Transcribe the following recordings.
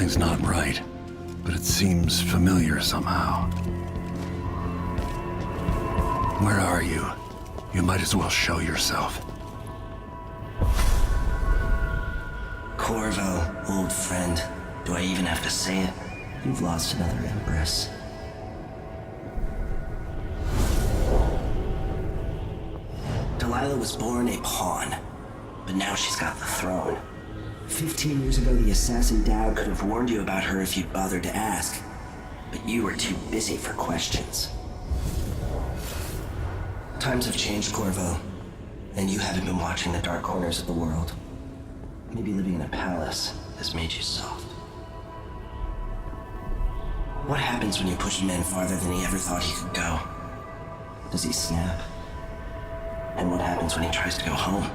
Something's not right, but it seems familiar somehow. Where are you? You might as well show yourself. Corvo, old friend. Do I even have to say it? You've lost another Empress. Delilah was born a pawn, but now she's got the throne. 15 years ago, the assassin Dowd could have warned you about her if you'd bothered to ask, but you were too busy for questions. Times have changed, Corvo, and you haven't been watching the dark corners of the world. Maybe living in a palace has made you soft. What happens when you push a man farther than he ever thought he could go? Does he snap? And what happens when he tries to go home?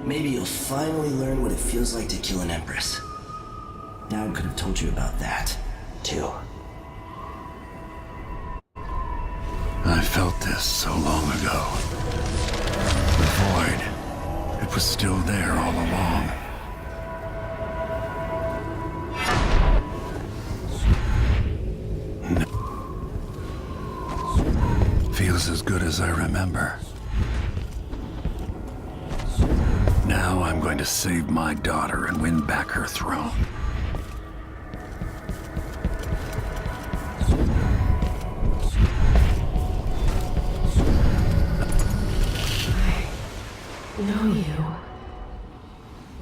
Maybe you'll finally learn what it feels like to kill an Empress. Dowd could have told you about that, too. I felt this so long ago. The void. It was still there all along. Feels as good as I remember. Now I'm going to save my daughter and win back her throne. I know you.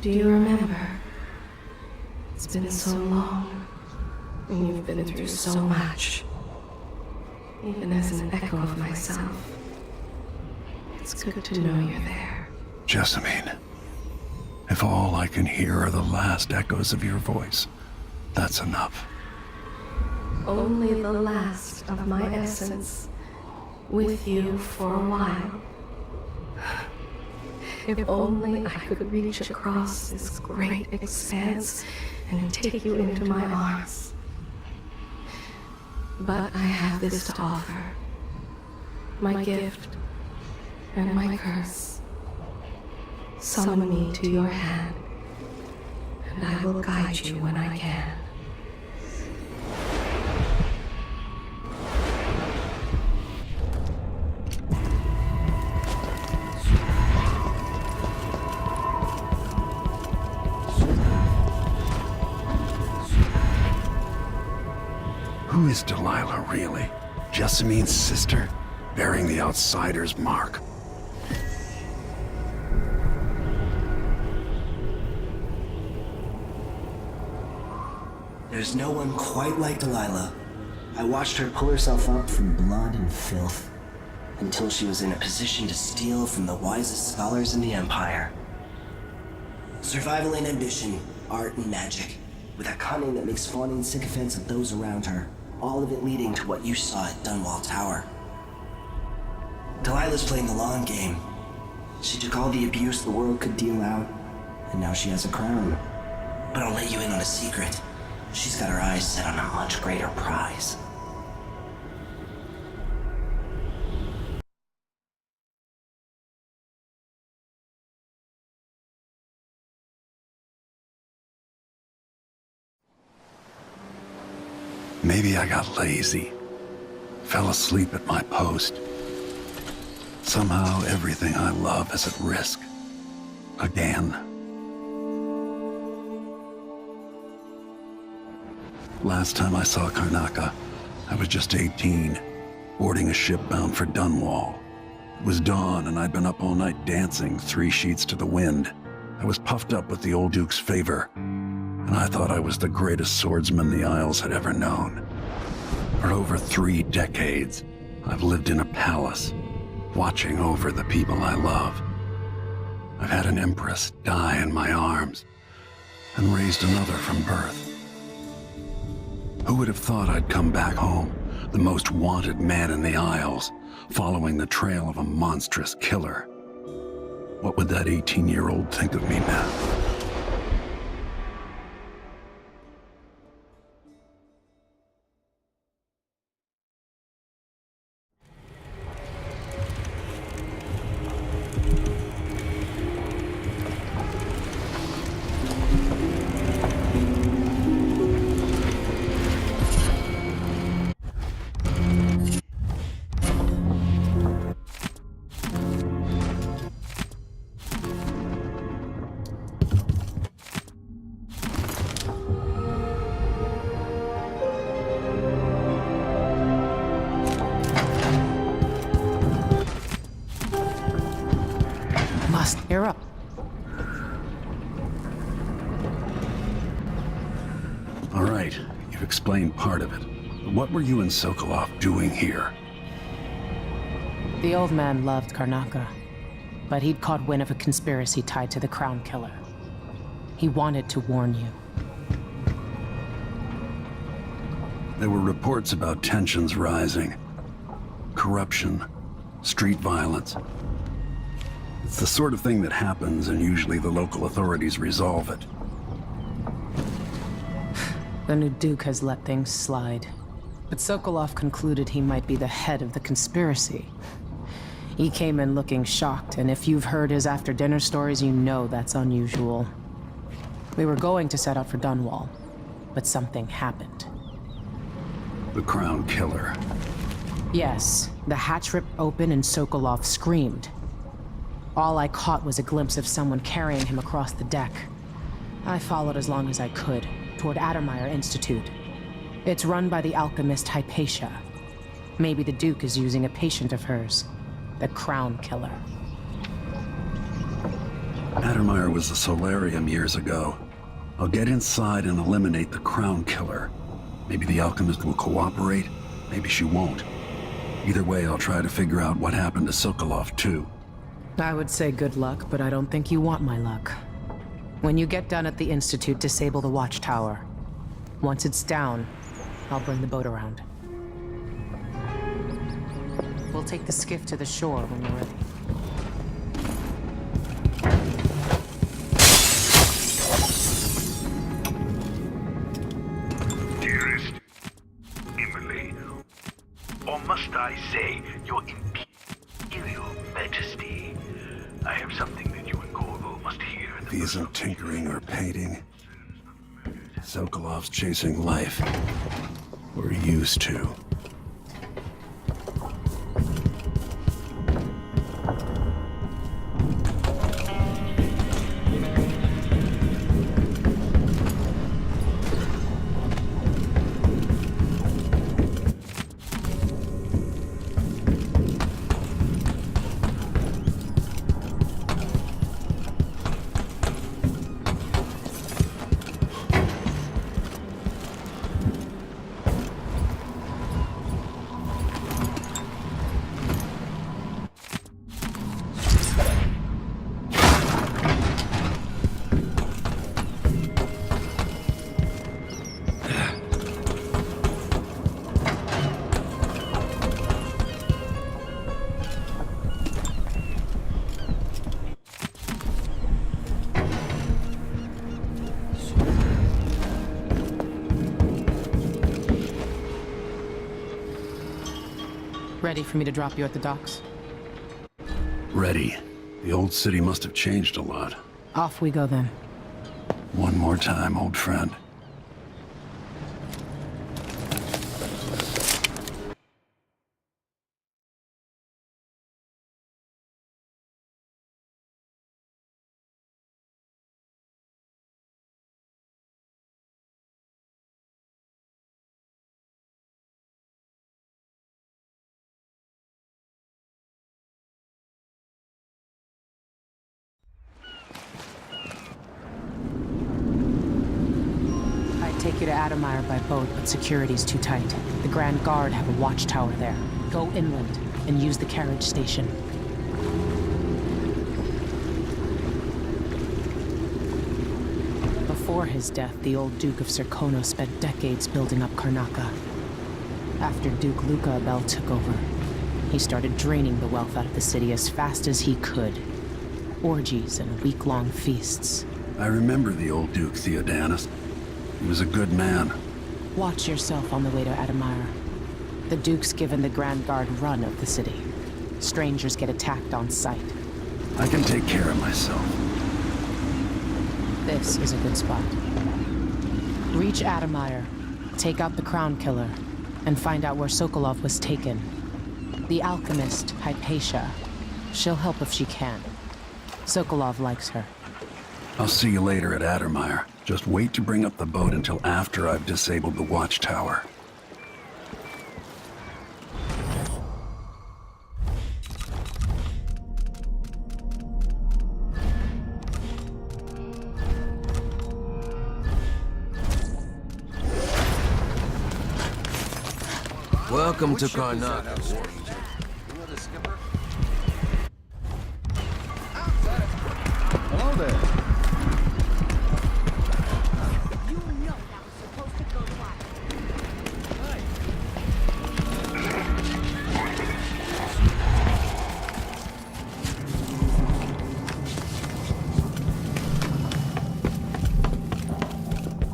Do you remember? It's been so long, and you've been through so much. Even as an echo of myself, it's good to know you're there. Jessamine, if all I can hear are the last echoes of your voice, that's enough. Only the last of my essence, with you for a while. If only I could reach across this great expanse and take you into my arms. But I have this to offer. My gift and my curse. Summon me to your hand, and I will guide you when I can. Who is Delilah, really? Jessamine's sister, bearing the outsider's mark. There's no one quite like Delilah. I watched her pull herself up from blood and filth, until she was in a position to steal from the wisest scholars in the Empire. Survival and ambition, art and magic, with a cunning that makes fawning sycophants of those around her. All of it leading to what you saw at Dunwall Tower. Delilah's playing the long game. She took all the abuse the world could deal out, and now she has a crown. But I'll let you in on a secret. She's got her eyes set on a much greater prize. Maybe I got lazy. Fell asleep at my post. Somehow everything I love is at risk. Again. Last time I saw Karnaca, I was just 18, boarding a ship bound for Dunwall. It was dawn and I'd been up all night dancing 3 sheets to the wind. I was puffed up with the old Duke's favor, and I thought I was the greatest swordsman the Isles had ever known. For over 3 decades, I've lived in a palace, watching over the people I love. I've had an empress die in my arms, and raised another from birth. Who would have thought I'd come back home, the most wanted man in the Isles, following the trail of a monstrous killer? What would that 18-year-old think of me now? cheer up. All right, you've explained part of it. But what were you and Sokolov doing here? The old man loved Karnaka, but he'd caught wind of a conspiracy tied to the Crown Killer. He wanted to warn you. There were reports about tensions rising. Corruption, street violence. It's the sort of thing that happens, and usually the local authorities resolve it. The new Duke has let things slide. But Sokolov concluded he might be the head of the conspiracy. He came in looking shocked, and if you've heard his after-dinner stories, you know that's unusual. We were going to set out for Dunwall, but something happened. The Crown Killer. Yes, the hatch ripped open and Sokolov screamed. All I caught was a glimpse of someone carrying him across the deck. I followed as long as I could, toward Addermeyer Institute. It's run by the alchemist Hypatia. Maybe the Duke is using a patient of hers, the Crown Killer. Addermeyer was a solarium years ago. I'll get inside and eliminate the Crown Killer. Maybe the alchemist will cooperate, maybe she won't. Either way, I'll try to figure out what happened to Sokolov, too. I would say good luck, but I don't think you want my luck. When you get done at the Institute, disable the watchtower. Once it's down, I'll bring the boat around. We'll take the skiff to the shore when you're ready. Dearest Emily, or must I say, your Imperial Majesty, I have something that you and Corvo must hear. If he isn't tinkering or painting, Sokolov's chasing life. We're used to. Ready for me to drop you at the docks? Ready. The old city must have changed a lot. Off we go then. One more time, old friend. Take you to Addermeyer by boat, but security's too tight. The Grand Guard have a watchtower there. Go inland and use the carriage station. Before his death, the old Duke of Serkono spent decades building up Karnaka. After Duke Luca Abel took over, he started draining the wealth out of the city as fast as he could. Orgies and week-long feasts. I remember the old Duke Theodanis. He was a good man. Watch yourself on the way to Addermeyer. The Duke's given the Grand Guard run of the city. Strangers get attacked on sight. I can take care of myself. This is a good spot. Reach Addermeyer, take out the Crown Killer, and find out where Sokolov was taken. The alchemist, Hypatia. She'll help if she can. Sokolov likes her. I'll see you later at Addermeyer. Just wait to bring up the boat until after I've disabled the watchtower. Welcome to Karnak. Hello there.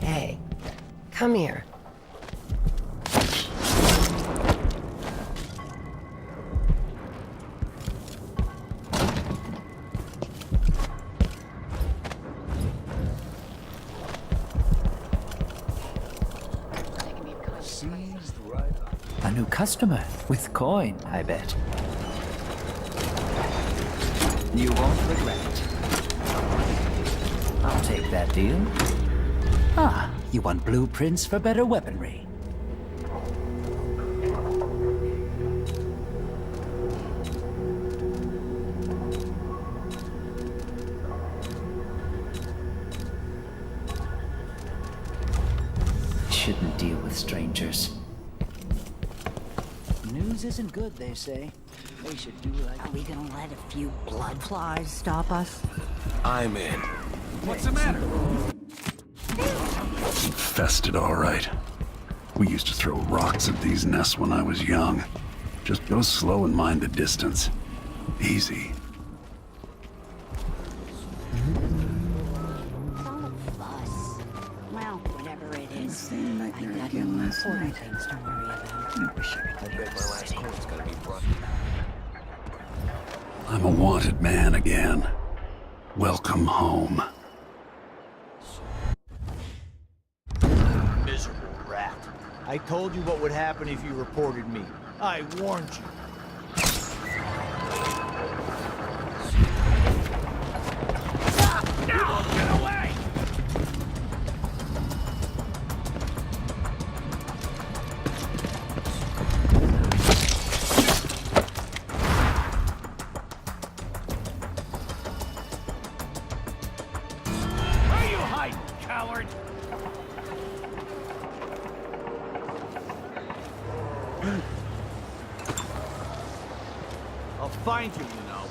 Hey, come here. A new customer with coin, I bet. You won't regret it. I'll take that deal. Ah, you want blueprints for better weaponry. Shouldn't deal with strangers. News isn't good, they say. They should do like... Are we gonna let a few blood flies stop us? I'm in. What's the matter? Infested, all right. We used to throw rocks at these nests when I was young. Just go slow and mind the distance. Easy. Fuss. Well, whatever it is. I got important things to worry about. I wish I could Bet my last coin's gonna be brought. I'm a wanted man again. Welcome home. Miserable rat. I told you what would happen if you reported me. I warned you. Get away! Where are you hiding, coward? I'll find you, you know.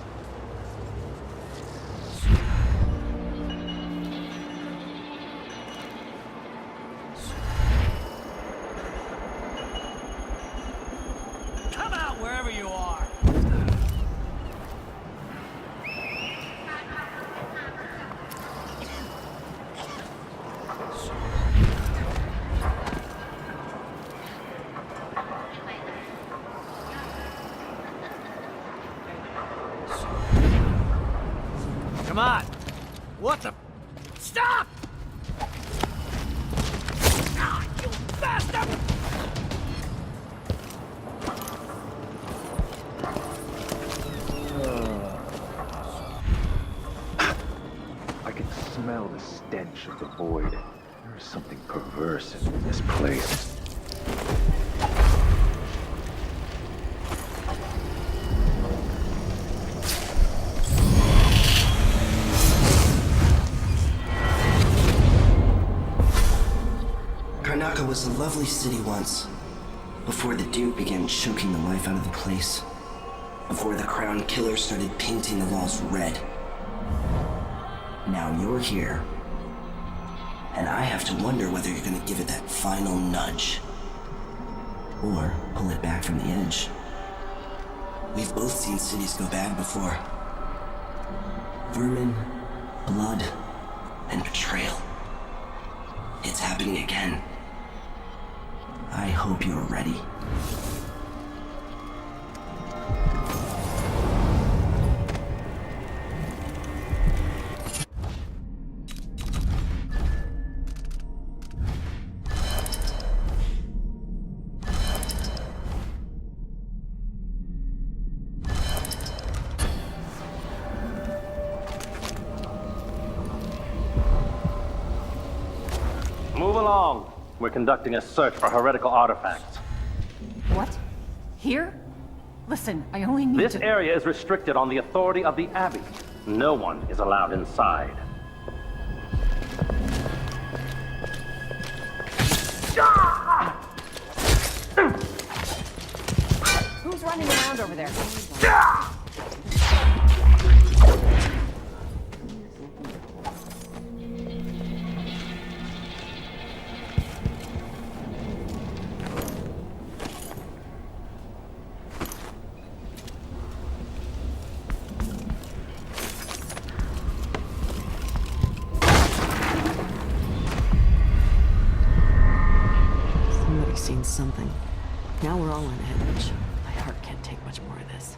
Come out wherever you are. Come on. What the? Stop! Ah, you bastard! I can smell the stench of the void. There is something perverse in this place. Karnaca was a lovely city once, before the Duke began choking the life out of the place, before the Crown Killer started painting the walls red. Now you're here, and I have to wonder whether you're gonna give it that final nudge, or pull it back from the edge. We've both seen cities go bad before. Vermin, blood, and betrayal. It's happening again. I hope you're ready. Move along. We're conducting a search for heretical artifacts. What? Here? Listen, I only need This to... area is restricted on the authority of the Abbey. No one is allowed inside. sound over there. Somebody's seen something. Now we're all on edge. My heart can't take much more of this.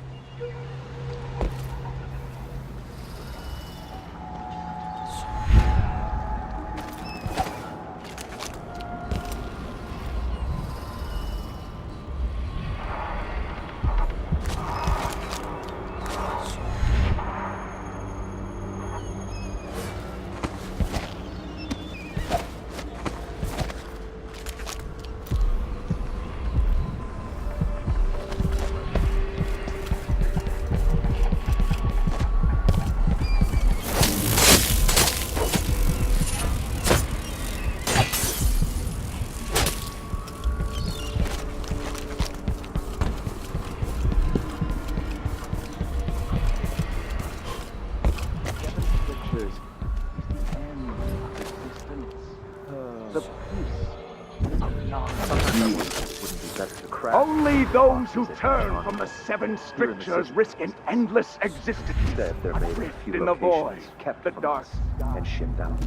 Only those who turn from the seven strictures risk an endless existence. Instead, there may be a few in the void, kept the from dark us and shipped out.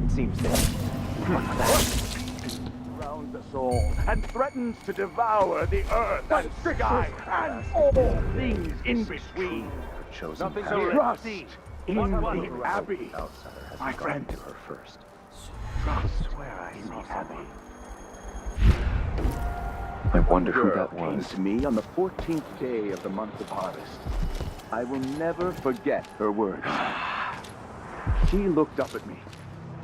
It seems that surrounds us all and threatens to devour the earth and sky and all things in between. chosen Nothing path. so trust in the Abbey, Outsider has my gone friend. to her first. Trust where I saw the Abbey. I wonder who Girl that came was. to me on the 14th day of the month of harvest. I will never forget her words. She looked up at me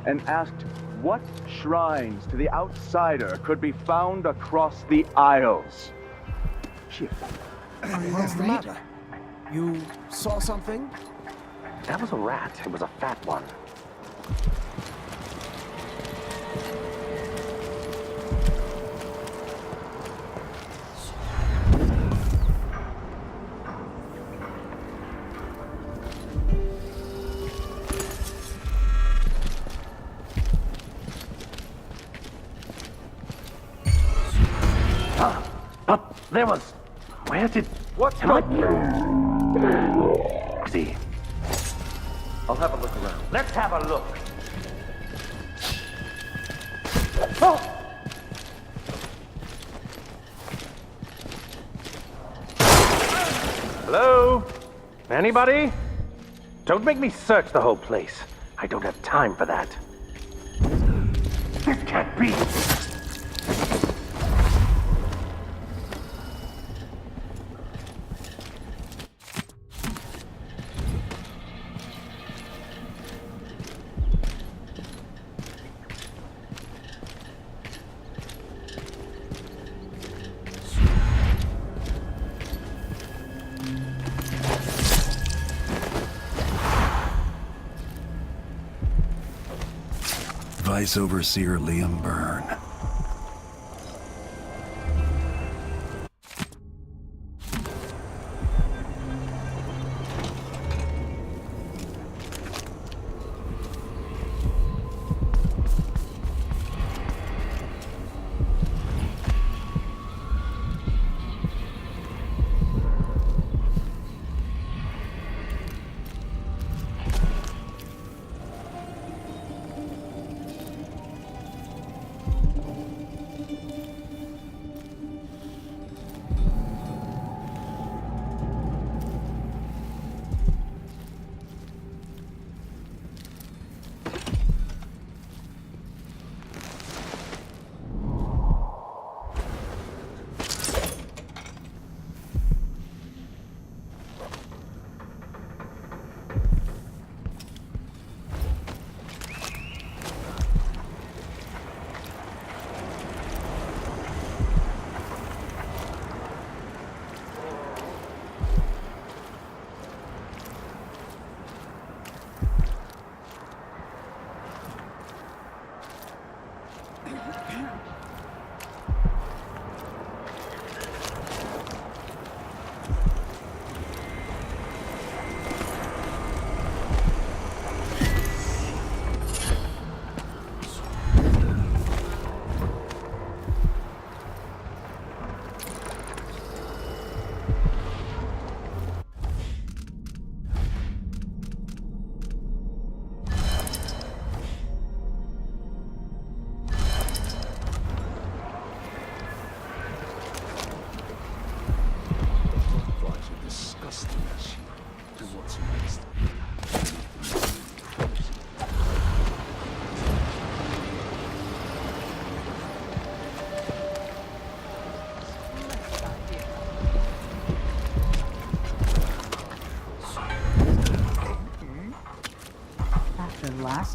and asked what shrines to the outsider could be found across the Isles. She What's the matter? You saw something? That was a rat. It was a fat one. But there was... Where did... What's Am See. I'll have a look around. Let's have a look. Oh! Hello? Anybody? Don't make me search the whole place. I don't have time for that. This can't be. Vice Overseer Liam Byrne.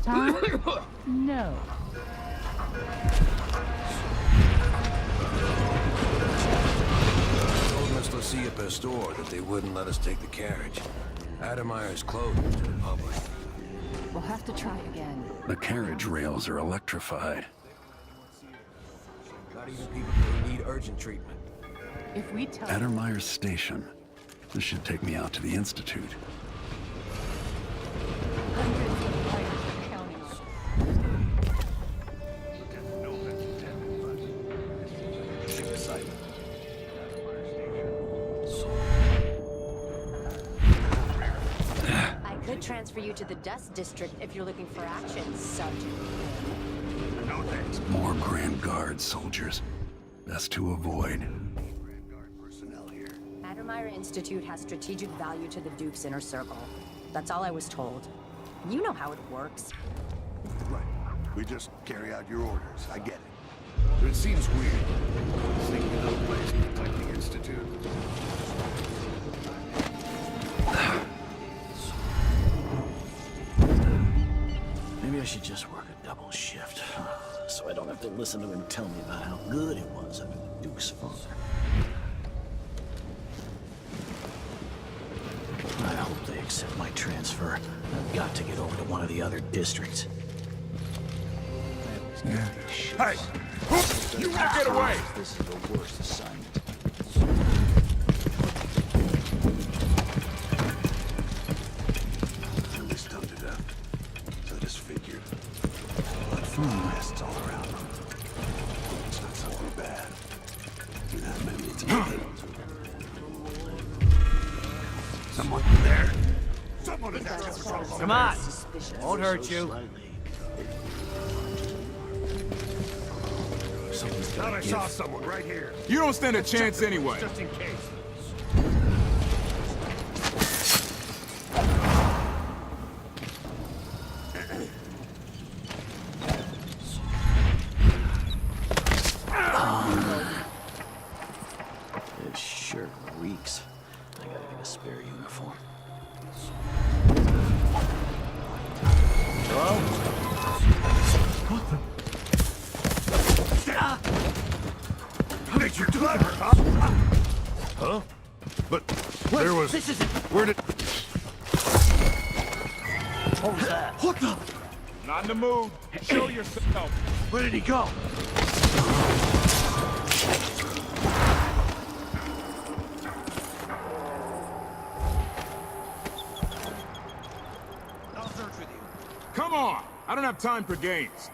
time? No. Told Miss Lucia Pastor that they wouldn't let us take the carriage. Adamire is closed to the public. We'll have to try again. The carriage rails are electrified. Not even people who need urgent treatment. If we tell Addermire Station. This should take me out to the Institute. hundreds of players are counting on us. I could transfer you to the Dust District if you're looking for action, Sergeant. No thanks. More Grand Guard soldiers. Best to avoid. Addermire Institute has strategic value to the Duke's inner circle. That's all I was told. You know how it works. Right. We just carry out your orders. I get it. But it seems weird. Sneaking little place to protect the Institute. Maybe I should just work a double shift, so I don't have to listen to him tell me about how good it was under the Duke's father. I hope they accept my transfer. I've got to get over to one of the other districts. Hey! You won't get away! This is the worst assignment. Till they stoned to death. So I just figured. Blood from nests all around them. It's not something bad. Do that many times. Someone there. Someone is actually. Come on! Won't hurt you. Thought I saw someone right here. You don't stand a chance anyway. Just in case. This shirt reeks. I gotta get a spare uniform. Hello? What did you do, huh? Huh? But there was. This isn't. Where did? What was that? What the? Not in the mood. Show yourself. Where did he go? Come on. I don't have time for games.